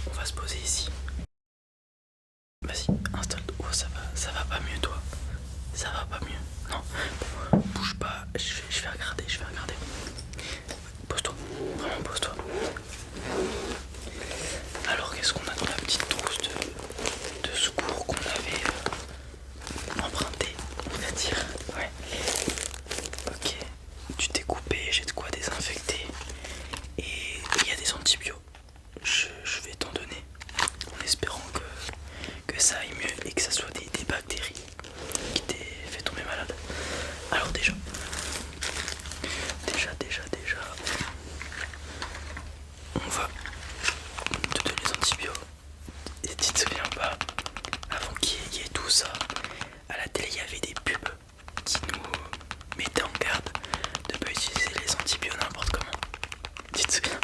on va se poser ici. Vas-y, installe-toi. Oh, ça va pas mieux, toi. Ça va pas mieux. Non, bouge pas. Je vais regarder, je vais regarder. Pose-toi, vraiment pose-toi. Alors, qu'est-ce qu'on a dans la petite trousse de secours qu'on avait emprunté, on va dire. Ouais. Ok. Tu t'es coupé, j'ai de quoi désinfecter. Et il y a des antibiotiques. Je vais t'en donner en espérant que ça aille mieux et que ça soit des bactéries qui t'aient fait tomber malade. Alors déjà, on va te donner les antibiotiques. Et tu te souviens pas, avant qu'il y ait tout ça, à la télé il y avait des pubs qui nous mettaient en garde de pas utiliser les antibiotiques n'importe comment. Tu te souviens?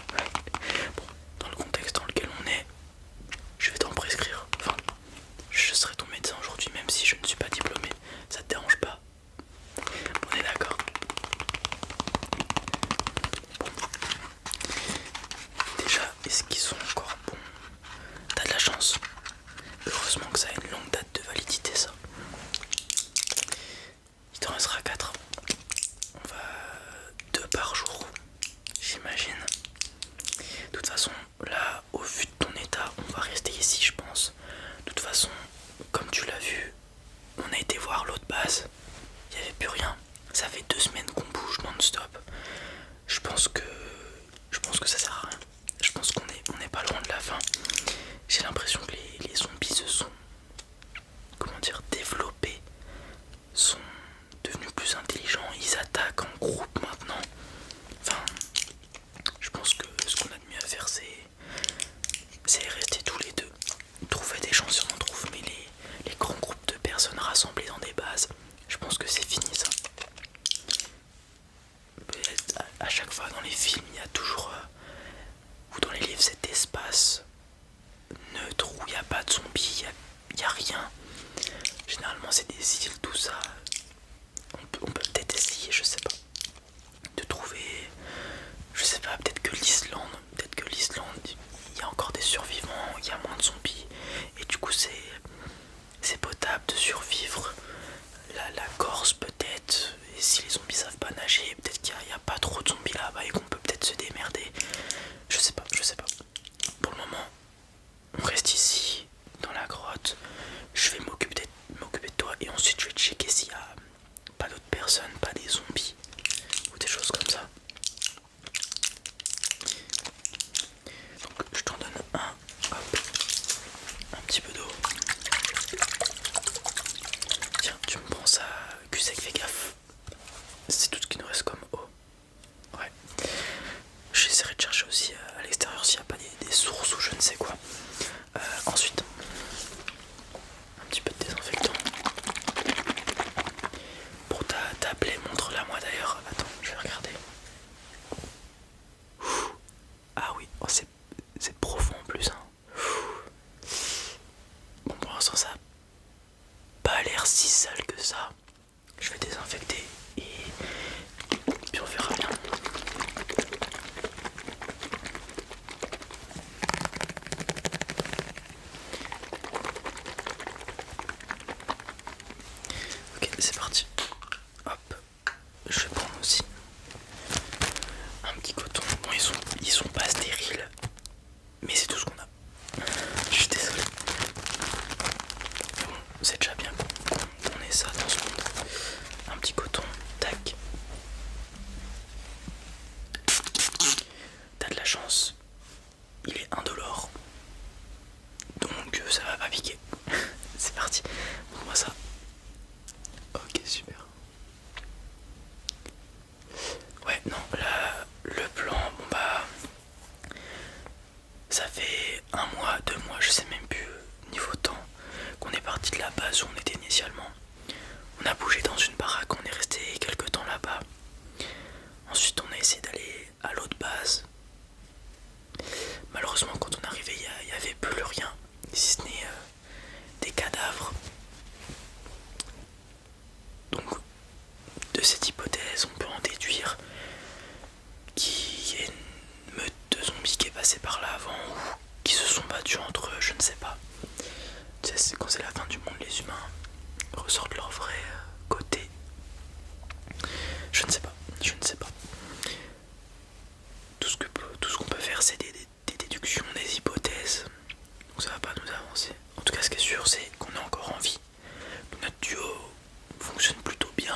Bon, dans le contexte dans lequel on est, je vais t'en prescrire. Enfin, je serai ton médecin aujourd'hui même si je ne suis pas diplômé. Ça te dérange pas? On est d'accord? Déjà, est-ce qu'ils sont encore bons? T'as de la chance. Heureusement que ça a une longue date de validité, ça. Il t'en restera 4. On va 2 par jour, j'imagine. De toute façon, là, au vu de ton état, on va rester ici, je pense. De toute façon, comme tu l'as vu, on a été voir l'autre base. Il n'y avait plus rien. Ça fait 2 semaines qu'on bouge non-stop. Je pense que ça sert à rien. Je pense qu'on est pas loin de la fin. J'ai l'impression que les zombies se sont, comment dire, développés, sont devenus plus intelligents. Ils attaquent en groupe maintenant. Enfin, je pense que ce qu'on a de mieux à faire, c'est rester tous les deux. Trouver des gens si on en trouve, mais les grands groupes de personnes rassemblées dans des bases, je pense que c'est fini ça. À chaque fois dans les films, il y a toujours, ou dans les livres, cet espace neutre où il n'y a pas de zombies, il n'y a rien. Généralement c'est des îles, tout ça. On peut peut-être essayer, je sais pas, de trouver, je sais pas, peut-être que l'Islande, il y a encore des survivants, il y a moins de zombies, et du coup c'est potable de survivre. La Corse peut-être, et si les zombies savent pas nager, peut-être qu'il n'y a pas trop de zombies là-bas et qu'on peut peut-être se démerder. Je sais pas. Pour le moment, on reste ici, dans la grotte. Je vais m'occuper de toi et ensuite je vais checker s'il y a pas d'autres personnes, pas des zombies ou des choses comme ça. Donc je t'en donne un petit peu d'eau. Tiens, tu me prends ça, cul sec, fais gaffe. C'est tout ce qui nous reste comme eau. Ouais. J'essaierai de chercher aussi à l'extérieur s'il n'y a pas des sources ou je ne sais quoi. Ensuite, un petit peu de désinfectant. Pour ta plaie, montre-la moi d'ailleurs. Attends, je vais regarder. Ah oui, oh, c'est profond en plus. Hein. Bon, pour l'instant, ça n'a pas l'air si sale que ça. Je vais désinfecter et puis on verra bien. Ok, c'est parti. Hop, je vais prendre aussi un petit coton. Bon, ils sont pas stériles, mais c'est tout ce qu'on a. Je suis désolé. Mais bon, c'est déjà bien qu'on ait ça dans ce monde. Un petit coton, tac. T'as de la chance, il est indolore, donc ça va pas piquer. C'est parti, montre-moi ça. Ok, super. Ouais, non, là, le plan, bon bah, ça fait 1 mois, 2 mois, je sais même plus niveau temps, qu'on est parti de la base où on était initialement. On a bougé dans une baraque, on est resté quelques temps là-bas. Ensuite, on a essayé d'aller à l'autre base. Malheureusement, quand on arrivait, il n'y avait plus rien, si ce n'est des cadavres. Donc, de cette hypothèse, on peut en déduire qu'il y a une meute de zombies qui est passée par là avant ou qui se sont battus entre eux, je ne sais pas. Tu sais, c'est quand c'est la fin du monde, les humains ressortent leur vrai côté. Je ne sais pas, je ne sais pas. Tout ce qu'on peut faire, c'est des déductions, des hypothèses. Donc ça va pas nous avancer. En tout cas, ce qui est sûr, c'est qu'on est encore en vie. Notre duo fonctionne plutôt bien.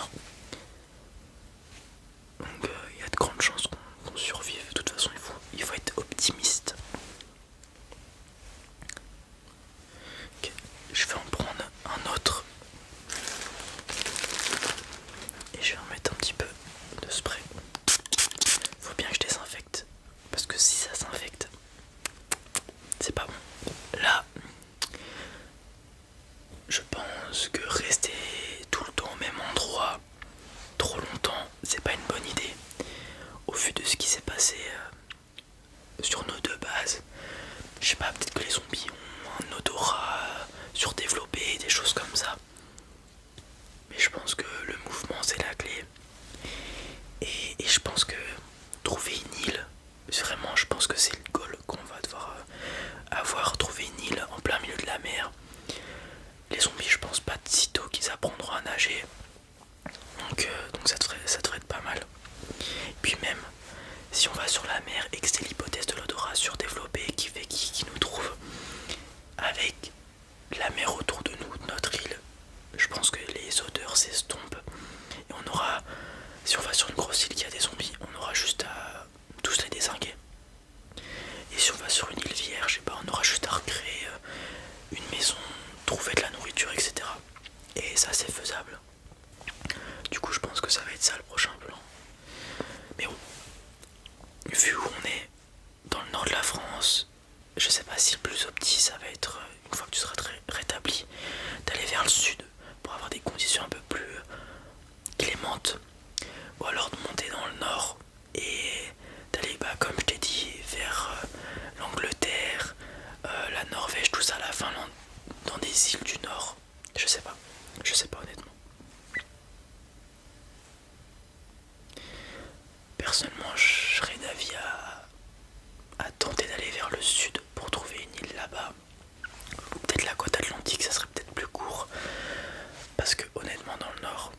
Donc il y a de grandes chances qu'on survive. De toute façon, il faut être optimiste. Ok, je vais en prendre un autre. Et je vais en mettre un petit peu de spray. Faut bien que je désinfecte. Parce que si ça s'infecte, c'est pas bon. Là, je pense que rester tout le temps au même endroit trop longtemps, c'est pas une bonne idée. Au vu de ce qui s'est passé sur nos deux bases, je sais pas, peut-être que les zombies ont un odorat surdéveloppé, des choses comme ça. Mais je pense que le mouvement c'est la clé. Et je pense que trouver une île, vraiment je pense que c'est le goal qu'on va devoir avoir, trouver une île en plein milieu de la mer. Les zombies je pense pas de sitôt qu'ils apprendront à nager. Donc ça devrait être pas mal. Puis même si on va sur la mer et que c'est l'hypothèse de l'odorat surdéveloppé qui fait qui nous trouve avec la mer autour de nous, de notre île, je pense que les odeurs s'estompent et on aura, si on va sur une grosse île qui a des zombies, on aura juste à tous les dézinguer. Et si on va sur une île vierge, on aura juste à recréer une maison, trouver de la nourriture, etc. Et ça c'est faisable. Du coup je pense que ça va être ça le prochain plan. Mais bon, vu où on est dans le nord de la France, je sais pas si le plus opti ça va être, une fois que tu seras rétabli, d'aller vers le sud pour avoir des conditions un peu plus clémentes, ou alors de monter dans le nord et d'aller, comme je t'ai dit, vers l'Angleterre, la Norvège, tout ça, la Finlande, dans des îles du nord. Je sais pas honnêtement. Personnellement, je serais d'avis à tenter d'aller vers le sud pour trouver une île là-bas. Ou peut-être la côte atlantique, ça serait peut-être plus court. Parce que honnêtement, dans le nord,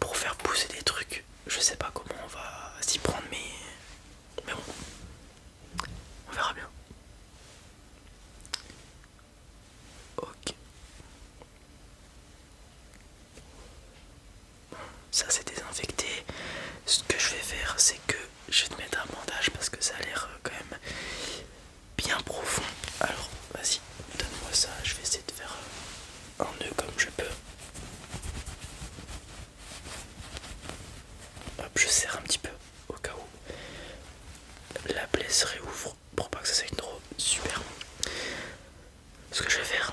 pour faire pousser des trucs, je sais pas comment on va s'y prendre, mais bon, on verra bien. Ok. Bon, ça c'est désinfecté. Ce que je vais faire, c'est que je vais te mettre un bandage parce que ça a l'air quand même bien profond. Alors, vas-y, donne-moi ça. Je vais essayer de faire un nœud comme je peux. Hop, je serre un petit peu au cas où la plaie se réouvre pour pas que ça saigne trop. Super. Ce que je vais faire,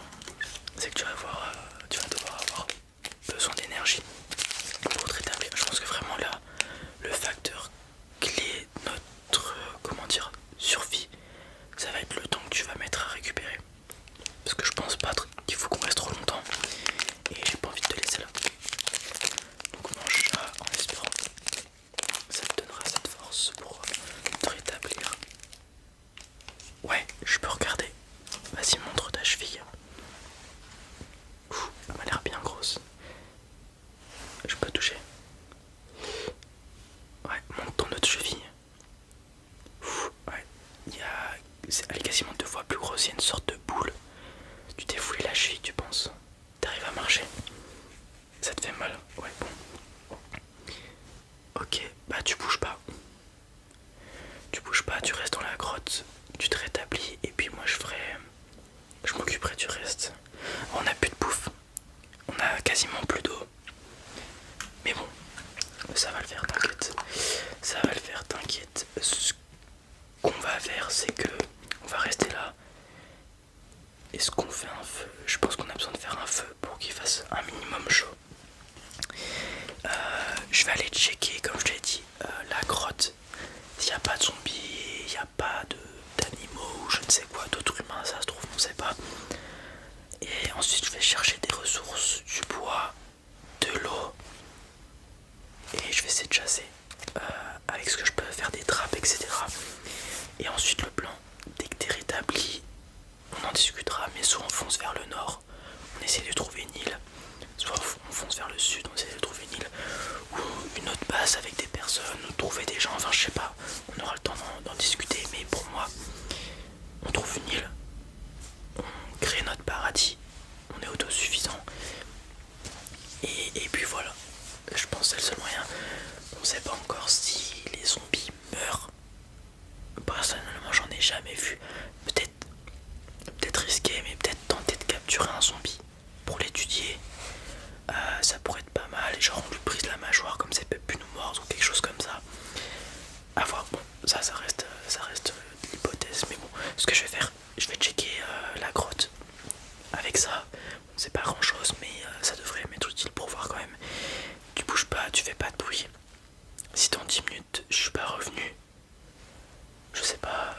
c'est que tu vas devoir avoir besoin d'énergie pour te rétablir. Je pense que vraiment là, le facteur clé de notre, survie, ça va être le temps que tu vas mettre à récupérer. Parce que je pense pas qu'il faut qu'on reste trop longtemps et j'ai pas envie de te laisser là. Donc mange ça en espérant que ça te donnera cette force pour te rétablir. Ouais, je peux regarder. Vas-y, montre ta cheville. Elle m'a l'air bien grosse. Je peux toucher. Ouais, monte ton autre cheville. Ouais, elle est quasiment 2 fois plus grosse, il y a une sorte de boule. Tu t'es foulé la cheville, tu penses? T'arrives à marcher? Ça te fait mal? Ouais, bon. Ok, tu bouges pas. Tu bouges pas, tu restes dans la grotte, tu te rétablis, et puis moi je m'occuperai du reste. On a plus de bouffe, on a quasiment plus d'eau. Mais bon, ça va le faire, t'inquiète. Ça va le faire, t'inquiète. Ce qu'on va faire, c'est que on va rester là. Est-ce qu'on fait un feu? Je pense qu'on a besoin de faire un feu pour qu'il fasse un minimum chaud. Je vais aller checker, comme je l'ai dit, la grotte. S'il n'y a pas de zombies, il n'y a pas d'animaux ou je ne sais quoi, d'autres humains, ça se trouve, on ne sait pas. Et ensuite, je vais chercher des ressources, du bois, de l'eau. Et je vais essayer de chasser avec ce que je peux faire, des trappes, etc. Et ensuite, le plan, dès que tu es rétabli, essayer de trouver une île. Soit on fonce vers le sud, on essaie de trouver une île. Ou une autre base avec des personnes, ou trouver des gens, enfin je sais pas. On aura le temps d'en discuter, mais pour moi, on trouve une île. On crée notre paradis. On est autosuffisant. Et puis voilà. Je pense que c'est le seul moyen. On sait pas encore si les zombies meurent. Personnellement, j'en ai jamais vu. Peut-être risqué, mais peut-être tenter de capturer un zombie pour l'étudier. Ça pourrait être pas mal. Genre on lui brise la mâchoire comme ça il peut plus nous mordre ou quelque chose comme ça. À voir. Bon, ça reste de l'hypothèse. Mais bon, ce que je vais faire, je vais checker la grotte. Avec ça, bon, c'est pas grand chose, mais ça devrait m'être utile pour voir quand même. Tu bouges pas, tu fais pas de bruit. Si dans 10 minutes je suis pas revenu, je sais pas,